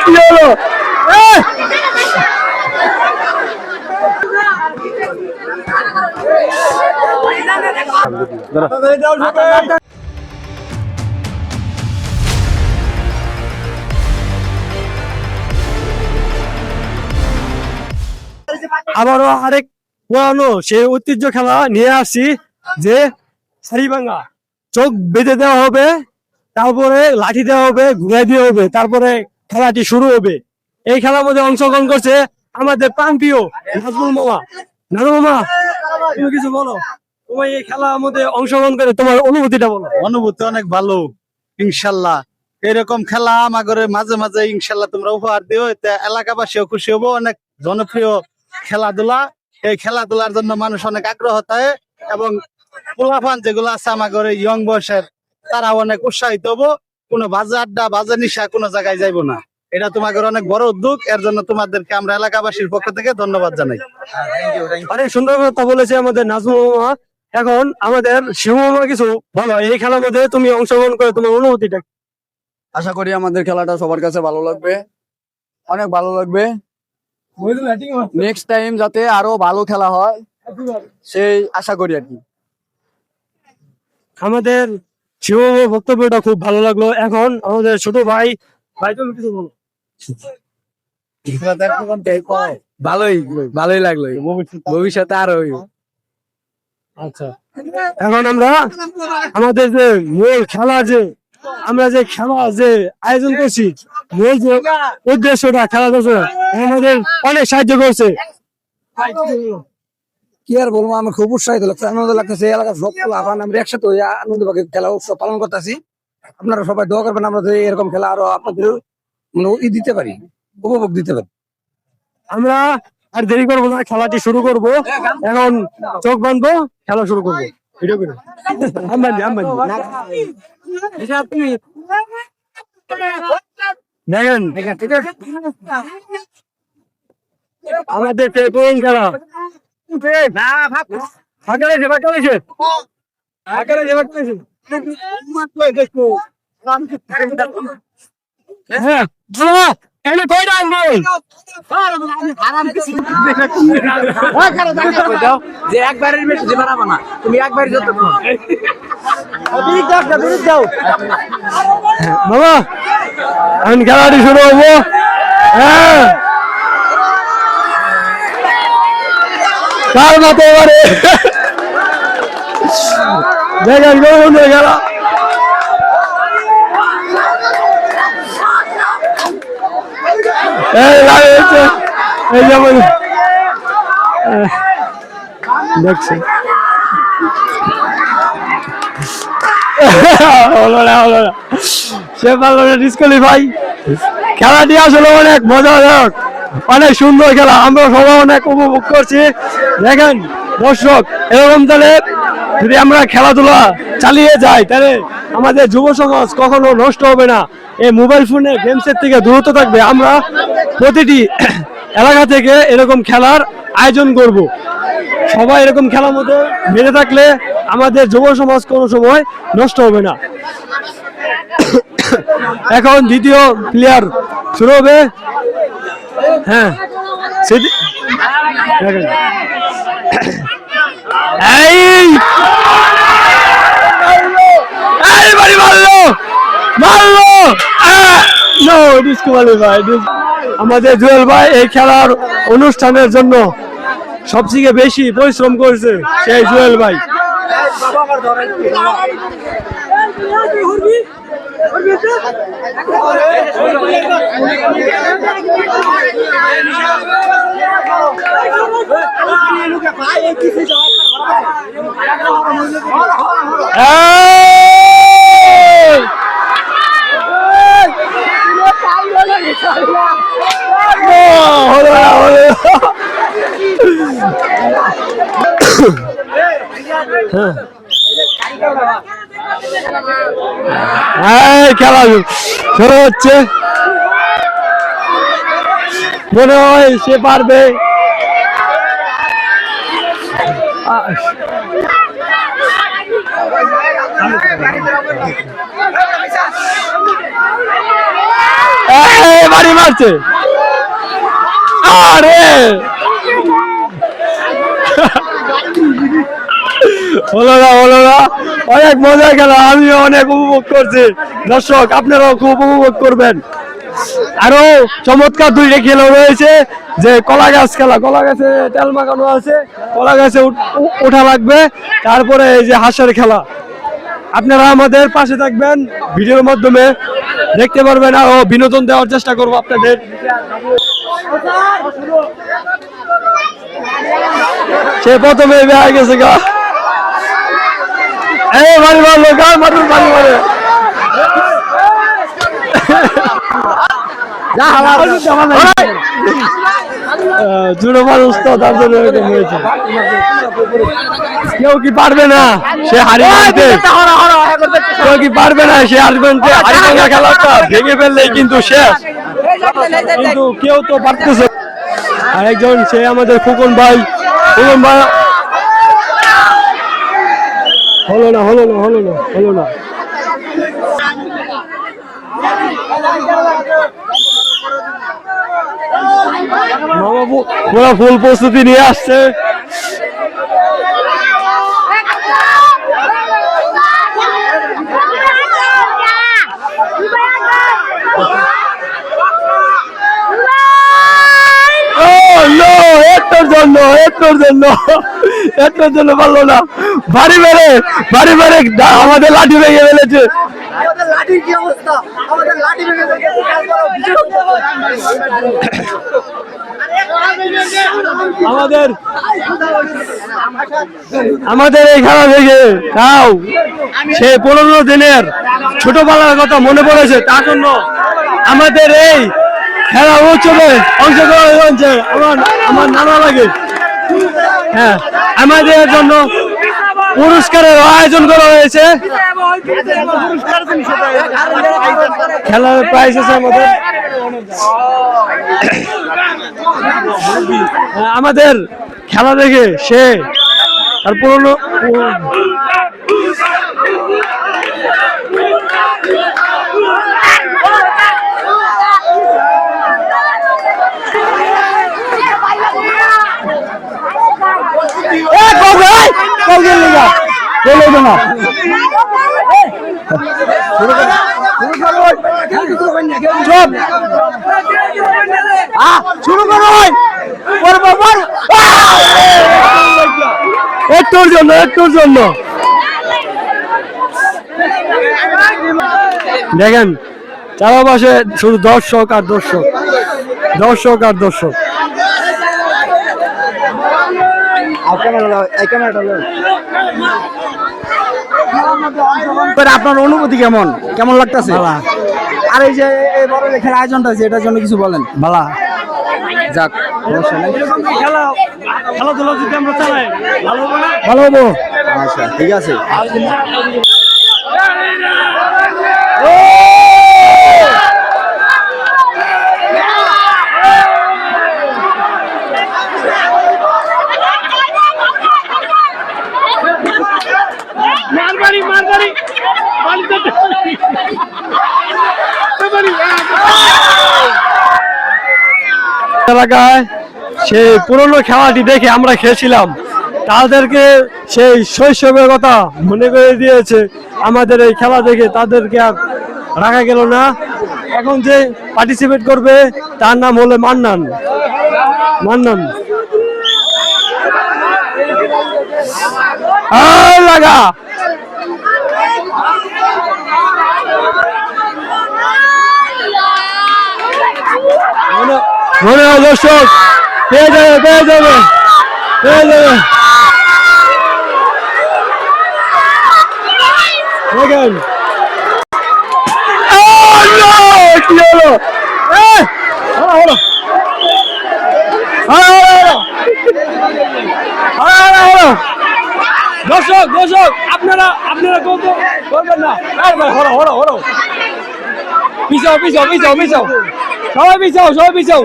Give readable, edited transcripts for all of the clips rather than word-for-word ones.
কি হলো আবারও আরেক পুরানো সেই ঐতিহ্য খেলা নিয়ে আসছি যে সারিভাঙ্গা চোখ বেঁধে দেওয়া হবে, তারপরে লাঠি দেওয়া হবে, ঘুরাই দেওয়া হবে, তারপরে খেলাটি শুরু হবে। এই খেলার মধ্যে অংশগ্রহণ করছে আমাদের প্রাণপ্রিয় নাজমুল মামা। নাজমুল মামা, তুমি কিছু বলো, তোমার এই খেলার মধ্যে অংশগ্রহণ করে তোমার অনুভূতিটা বলো। অনুভূতি অনেক ভালো, ইনশাল্লাহ এরকম খেলা আমাদের মাঝে মাঝে ইনশাল্লাহ তোমরা উপহার দিও, এতে এলাকাবাসীও খুশি হবো। অনেক জনপ্রিয় খেলাধুলা, এই খেলাধুলার জন্য মানুষ অনেক আগ্রহ থাকে এবং পোলাপান যেগুলো আছে আমাদের ইয়ং বয়সের তারা অনেক উৎসাহিত হবো। কোনো বাজে আড্ডা বাজে নিশা কোনো জায়গায় যাইবো না। এটা তোমাদের অনেক বড় উদ্যোগ, এর জন্য তোমাদেরকে আমরা এলাকাবাসীর পক্ষ থেকে ধন্যবাদ জানাই। অনেক সুন্দর কথা বলেছে আমাদের নাজমুল মামা। এখন আমাদের শিবু মামা কিছু বলো, এই খেলার মধ্যে তুমি অংশগ্রহণ করে তোমার অনুভূতিটা। আশা করি আমাদের খেলাটা সবার কাছে ভালো লাগবে, অনেক ভালো লাগবে। নেক্সট টাইম যাতে আরো ভালো খেলা হয় সেই আশা করি আর কি। আমাদের শিবু মামার বক্তব্যটা খুব ভালো লাগলো। এখন আমাদের ছোট ভাই, ভাই তুমি কিছু বলো। ভালোই ভালোই লাগলো, ভবিষ্যতে আরো আচ্ছা, এখন আমরা আমাদের যে মূল খেলা আমরা যে খেলা আয়োজন করছি, মূল যে উদ্দেশ্যটা খেলা আমাদের অনেক সাহায্য করছে। কি আর বলবো, আমি খুব উৎসাহিত লাগছে, আনন্দ লাগতেছে। এলাকার সব আহ্বান আমরা একসাথে আনন্দ খেলা উৎসব পালন করতেছি। আপনারা সবাই দোয়া করবেন আমরা এরকম খেলা আরো আপনাদের মানে দিতে পারি, উপভোগ দিতে পারি। আমরা আর দেরি করবো না, খেলাটি শুরু করব। এখন চোখ বাঁধবো, খেলা শুরু করবো। ভিডিও করে দেখেন আমাদের কোন খেলা হ্যাঁ যে একবারের বেশি যে বাড়াবো না, তুমি একবারই যত বাবা এখন খেলাটি শুরু হবো। হ্যাঁ কার মতো এবারে দেখেন খেলা এই যেমন দেখছি সে পারলো না, ডিসকোয়ালিফাই। খেলাটি আসলে অনেক মজাদার, অনেক সুন্দর খেলা, আমরা সবাই অনেক উপভোগ করছি। দেখেন দর্শক, এরকম তাহলে যদি আমরা খেলাধুলা চালিয়ে যাই তাহলে আমাদের যুব সমাজ কখনো নষ্ট হবে না, এই মোবাইল ফোনে গেমসের থেকে দূরত্ব থাকবে। আমরা প্রতিটি এলাকা থেকে এরকম খেলার আয়োজন করব। সবাই এরকম খেলার মধ্যে মেতে থাকলে আমাদের যুব সমাজ কোনো সময় নষ্ট হবে না। এখন দ্বিতীয় প্লেয়ার শুরু হবে। হ্যাঁ আমাদের জুয়েল ভাই এই খেলার অনুষ্ঠানের জন্য সবথেকে বেশি পরিশ্রম করেছে সেই জুয়েল ভাই। খেলা শুরু হচ্ছে, মনে হয় সে পারবে। বাড়ি মারছে, আরে হলো না অনেক মজা খেলা, আমিও অনেক উপভোগ করছি। দর্শক আপনারাও খুব উপভোগ করবেন। আরো চমৎকার দুইটা খেলা রয়েছে, যে কলা গাছ খেলা, কলা গাছে তেল মাখানো আছে, কলা গাছে ওঠা লাগবে, তারপরে এই যে হাঁসের খেলা। আপনারা আমাদের পাশে থাকবেন, ভিডিওর মাধ্যমে দেখতে পারবেন, আরো বিনোদন দেওয়ার চেষ্টা করবো আপনাদের। সে প্রথমে বেড়ে গেছে গা, এই বাড়ি মারলো গা, মারুন বাড়ি মারে জুড়ো মানুষ তো, তার জন্য এরকম হয়েছে। কেউ কি পারবে না সে হারিয়ে আনতে, কেউ কি পারবে না সে হারবেনতে, হারিয়ে খেলাটা ভেঙে ফেললেই কিন্তু শেষ, কিন্তু কেউ তো পারতেছে। আরেকজন সে আমাদের ফুকন ভাই, হলো না মামা পুরো ফুল প্রস্তুতি নিয়ে আসছে। একটার জন্য পারলো না, বাড়ি মেরে আমাদের লাঠি ভেঙে ফেলেছে। আমাদের এই খেলা থেকে তাও সে 15 দিনের ছোটবেলার কথা মনে পড়েছে, তার জন্য আমাদের এই খেলা উৎসবে অংশগ্রহণ হচ্ছে আমার নানা লাগে। হ্যাঁ, আমাদের জন্য পুরস্কারের আয়োজন করা হয়েছে, খেলার প্রাইজ আছে আমাদের খেলা দেখে সে আর পুরনো শুরু করো, একটুর জন্য দেখেন চারপাশে শুধু দর্শক আর দর্শক। আপনার অনুভূতি কেমন লাগতেছে? আর এই যে এই বড় খেলার আয়োজনটা আছে, এটার জন্য কিছু বলেন। ভালো, যাক, খেলাধুলা যদি আমরা চালাই ভালো হবো। আচ্ছা, ঠিক আছে। এলাকায় সেই পুরনো খেলাটি দেখে আমরা খেয়েছিলাম, তাদেরকে সেই শৈশবের কথা মনে করে দিয়েছে। আমাদের এই খেলা দেখে তাদেরকে আর রাখা গেল না। এখন যে পার্টিসিপেট করবে তার নাম হলো মান্নান। লাগা মনে হয় দর্শক পেয়ে যাবে দেখেন কি হলো, দর্শক আপনারা করবেন না, পিছাও সবাই পিছাও।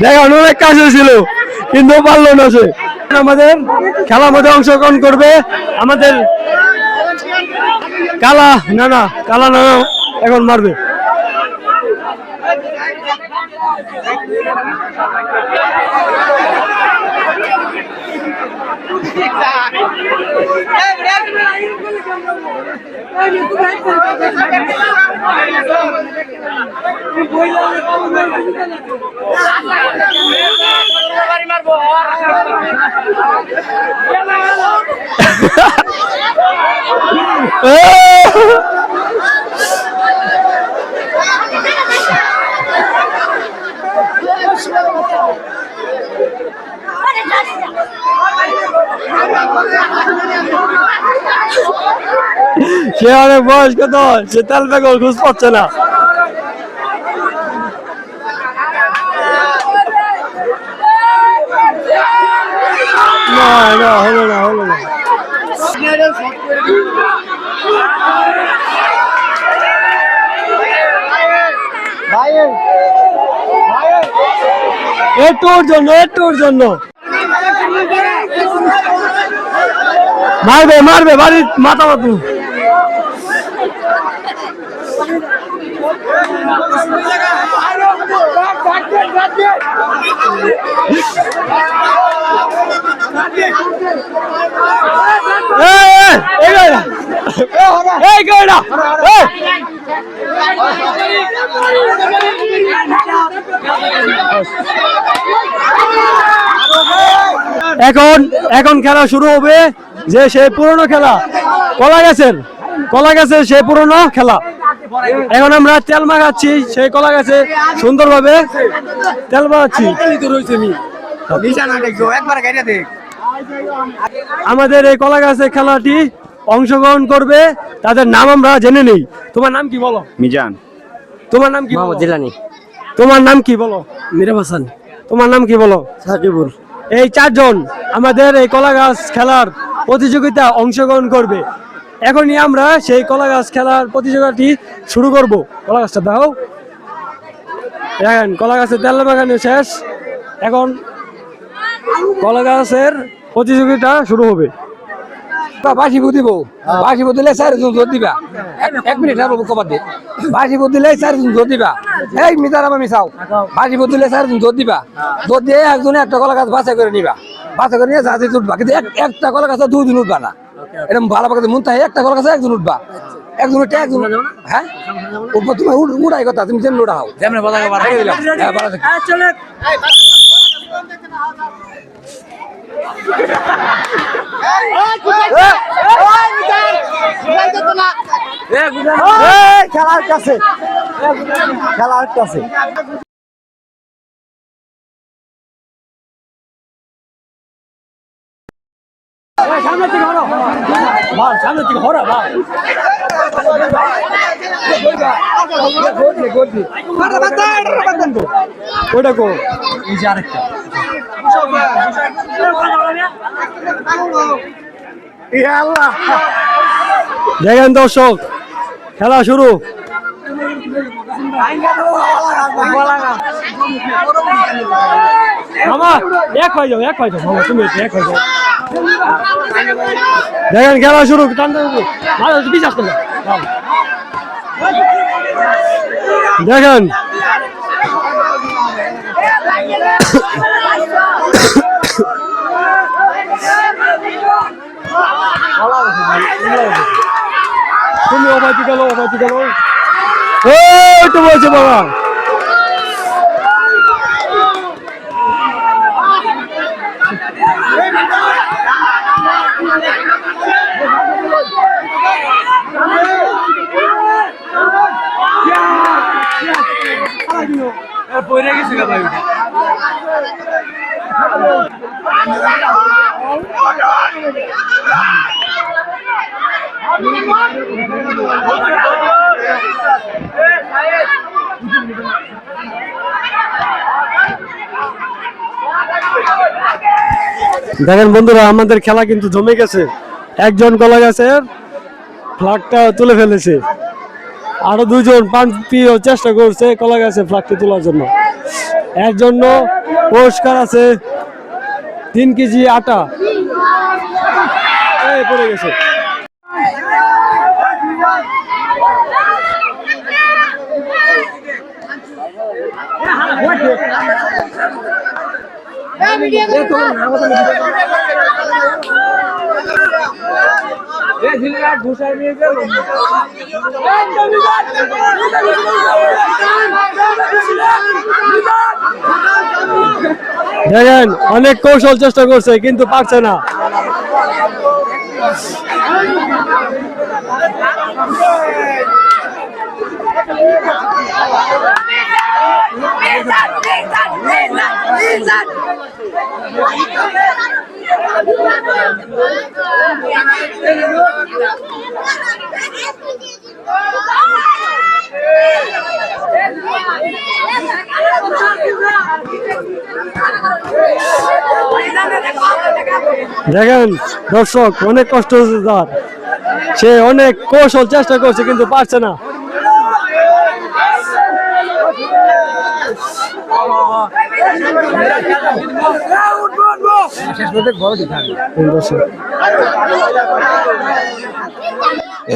দেখুন অনেক কাছে ছিল কিন্তু পারলো না সে। আমাদের খেলার মধ্যে অংশগ্রহণ করবে আমাদের কালা নানা এখন মারবে। সে অনেক বয়স্ক তো, সে তেল বেগল খুঁজ পাচ্ছে না। হলো না। একটুর জন্য মারবে বাড়ির মাথা মাতু। এখন খেলা শুরু হবে যে সেই পুরনো খেলা কলা গাছের সেই পুরনো খেলা। এখন আমরা তেল মাখাচ্ছি সেই কলা গাছে, সুন্দরভাবে তেল মাখাচ্ছি। আমাদের এই কলা গাছের খেলাটি অংশগ্রহণ করবে তাদের নাম আমরা জেনে নেই। তোমার নাম কি বলো? মিজান। তোমার নাম কি? মোহাম্মদ জিলানী। তোমার নাম কি বলো? মিরাব হাসান। তোমার নাম কি বলো? সাকিবুল। এই চারজন আমাদের এই কলা গাছ খেলার প্রতিযোগিতা অংশগ্রহণ করবে। এখনই আমরা সেই কলা গাছ খেলার প্রতিযোগিতাটি শুরু করব। কলা গাছটা দাও। দেখেন কলা গাছের তেল মাখানো শেষ, এখন কলা গাছের প্রতিযোগিতা শুরু হবে। বাসি বুদিব, বাসি বুদিলে 4 জন জোর দিবা। 1 মিনিট আর কবার দে। বাসি বুদিলে 4 জন জোর দিবা। এই মিটার আমি মিছাও। বাসি বুদিলে 4 জন জোর দিবা। জোর দিয়ে একজনে একটা কলা গাছ বাছাই করে নিবা। বাছাই করে নিয়ে যাতে উঠবা, কিন্তু একটা কলা গাছে 2 দিন উঠবা না। এরকম ভালো পাকে মন তাই একটা কলা গাছে একজন উঠবা। একজন হ্যাঁ উঠবা, তুমি উড়াই কথা, তুমি যেন উড়াও যেমন বলা দিলাম। হ্যাঁ ভালো থাকো। চলে খেলার কাছে সামনে থেকে হরা ওটা কো এই যে আরেকটা দেখেন দর্শক, খেলা শুরু। মামা এক হয়ে যাও মামা, তুমি এক হয়ে যাও। দেখেন খেলা শুরু। বিশ্বাস করো, দেখেন তুমি অবাইতে গেল তো বলছে বাবা। পয়রা গেছে গা ভাই। দেখেন বন্ধুরা, আমাদের খেলা কিন্তু জমে গেছে। একজন কলা গাছের ফ্ল্যাগটা তুলে ফেলেছে, আরো 2 জন পান্তিও চেষ্টা করছে কলা গাছের ফ্ল্যাগটি তোলার জন্য। এর জন্য পুরস্কার আছে 3 কেজি আটা এই পড়ে গেছে। দেখেন অনেক কৌশল চেষ্টা করছে কিন্তু পারছে না। দেখেন দর্শক অনেক কষ্ট হচ্ছে তার, সে অনেক কৌশল চেষ্টা করছে কিন্তু পারছে না।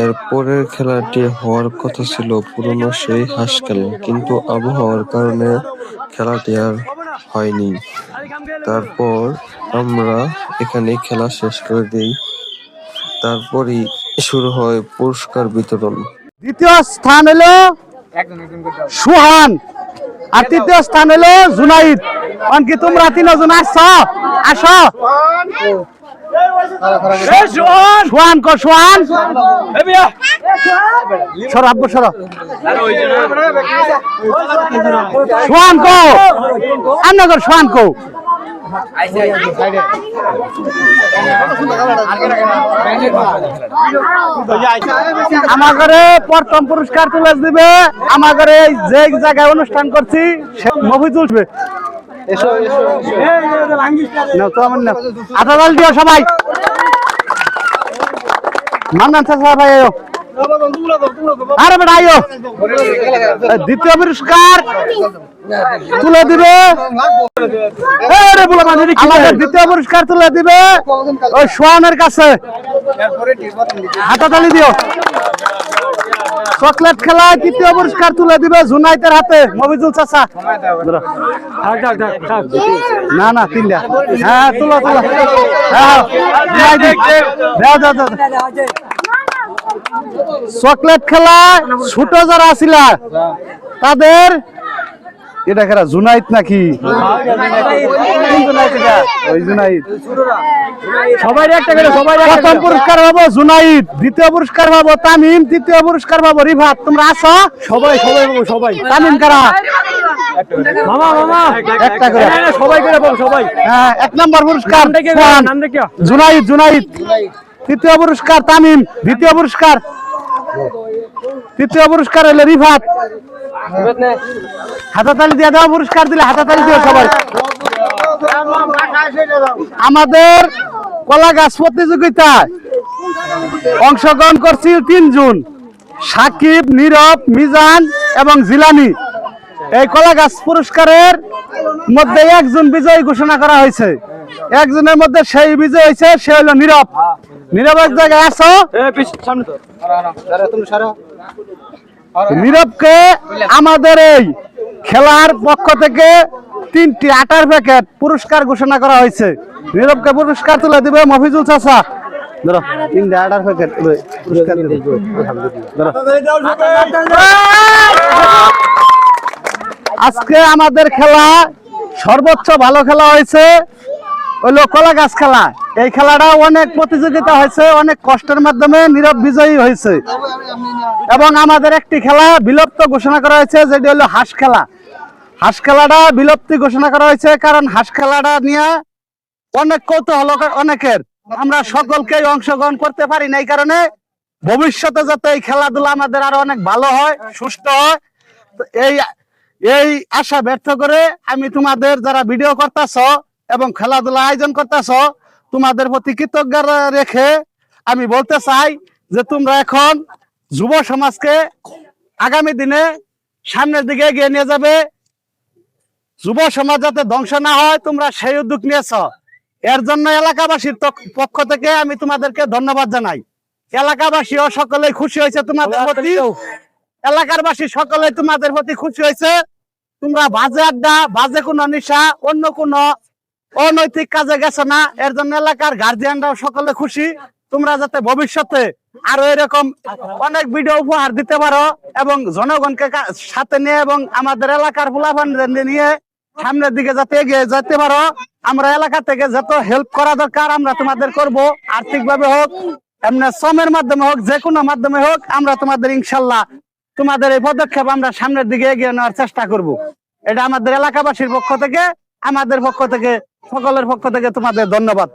এর পরের খেলাটি হওয়ার কথা ছিল পুরনো সেই হাঁস খেলা, কিন্তু আবহাওয়ার কারণে খেলাটি আর হয়নি। তারপর আমরা এখানে খেলা শেষ করে দিই। তারপরই শুরু হয় পুরস্কার বিতরণ। দ্বিতীয় স্থান হলো সুহান আর তৃতীয় স্থান হলো জুনাইদ। কি তোমরা 3জন আসছো? আসো সোহান কো সোহান সরাব সরা সোহান কো আমনগর সোহান কো আমাদের প্রথম পুরস্কার তুলে দিবে আমাদের যে জায়গায় অনুষ্ঠান করছি মফিজুল আঠাল দিও সবাই মান্নান ভাই আরে বেটা আইও। দ্বিতীয় পুরস্কার তুলে দিবে আমাদের দ্বিতীয় পুরস্কার তুলে দিবে ওই সোহানের কাছে, হাতাতালি দিও। চকলেট খেলায় তৃতীয় পুরস্কার তুলে দিবে জুনাইতের হাতে মফিজুল চাচা। না না 3টা হ্যাঁ তুলো তুলো চকলেট খেলায় ছোট যারা আছিল তাদের এটা খেলা জুনাইদ নাকি ওই জুনাইদ সবাই একটা করে সবাই প্রথম পুরস্কার পাবো জুনাইদ, দ্বিতীয় পুরস্কার পাবো তামিম, তৃতীয় পুরস্কার পাবো রিফাত। তোমরা আসো সবাই সবাই পাবো সবাই। তামিম কারা মামা মামা একটা করে সবাই করে পাবো সবাই। হ্যাঁ 1 নম্বর পুরস্কার জুনাইদ জুনাইদ, তৃতীয় পুরস্কার তামিম, দ্বিতীয় পুরস্কার তৃতীয় পুরস্কার হলো রিফাত। হাতাতালি দিয়ে দাও, পুরস্কার দিলে হাতাতালি দিও সবাই। আমাদের কলা গাছ প্রতিযোগিতায় অংশগ্রহণ করছি 3 জন, সাকিব, নীরব, মিজান এবং জিলানি। এই কলা গাছ পুরস্কারের মধ্যে একজন বিজয়ী ঘোষণা করা হয়েছে। একজনের মধ্যে সেই বিজয় হয়েছে, সে হলো নীরব। নীরব এক জায়গায় আসো, নীরবকে আমাদের এই খেলার পক্ষ থেকে 3টি আটার প্যাকেট পুরস্কার ঘোষণা করা হয়েছে। নীরবকে পুরস্কার তুলে দিবে মফিজুল চাচা। ধরো 3টা আটার প্যাকেট পুরস্কার আজকে আমাদের খেলা সর্বোচ্চ ভালো খেলা হয়েছে হলো কলা গাছ খেলা। এই খেলাটা অনেক প্রতিযোগিতা হয়েছে, অনেক কষ্টের মাধ্যমে নীরব বিজয়ী হয়েছে। এবং আমাদের একটি খেলা বিলুপ্ত ঘোষণা করা হয়েছে, যেটি হলো হাঁস খেলা। হাঁস খেলাটা বিলুপ্তি ঘোষণা করা হয়েছে কারণ হাঁস খেলাটা নিয়ে অনেক কৌতূহল অনেকের, আমরা সকলকেই অংশগ্রহণ করতে পারি না। এই কারণে ভবিষ্যতে যাতে এই খেলাধুলা আমাদের আরো অনেক ভালো হয়, সুস্থ হয়, এই আশা ব্যর্থ করে আমি তোমাদের যারা ভিডিও করতেছ এবং খেলাধুলা আয়োজন করতেছ তোমাদের প্রতি কৃতজ্ঞতা রেখে আমি বলতে চাই যে তোমরা এখন যুব সমাজকে আগামী দিনে সামনের দিকে এগিয়ে নিয়ে যাবে। যুব সমাজ যাতে ধ্বংস না হয় তোমরা সেই উদ্যোগ নিয়েছ। এর জন্য এলাকাবাসীর পক্ষ থেকে আমি তোমাদেরকে ধন্যবাদ জানাই। এলাকাবাসীও সকলেই খুশি হয়েছে তোমাদের প্রতি, এলাকারবাসী সকলে তোমাদের প্রতি খুশি হয়েছে। তোমরা বাজে আড্ডা, বাজে কোনো নেশা, অন্য কোনো অনৈতিক কাজে গেছো না। এর জন্য এলাকার গার্জিয়ানরাও সকলে খুশি। তোমরা যাতে ভবিষ্যতে আরো এরকম অনেক ভিডিও উপহার দিতে পারো এবং জনগণকে সাথে নিয়ে এবং আমাদের এলাকার পোলাপানদের নিয়ে সামনের দিকে যাতে এগিয়ে যেতে পারো। আমরা এলাকা থেকে যত হেল্প করা দরকার আমরা তোমাদের করব, আর্থিকভাবে হোক, এমনি শ্রমের মাধ্যমে হোক, যে কোনো মাধ্যমে হোক, আমরা তোমাদের ইনশাল্লাহ তোমাদের এই পদক্ষেপ আমরা সামনের দিকে এগিয়ে নেওয়ার চেষ্টা করব। এটা আমাদের এলাকাবাসীর পক্ষ থেকে, আমাদের পক্ষ থেকে, সকলের পক্ষ থেকে তোমাদের ধন্যবাদ।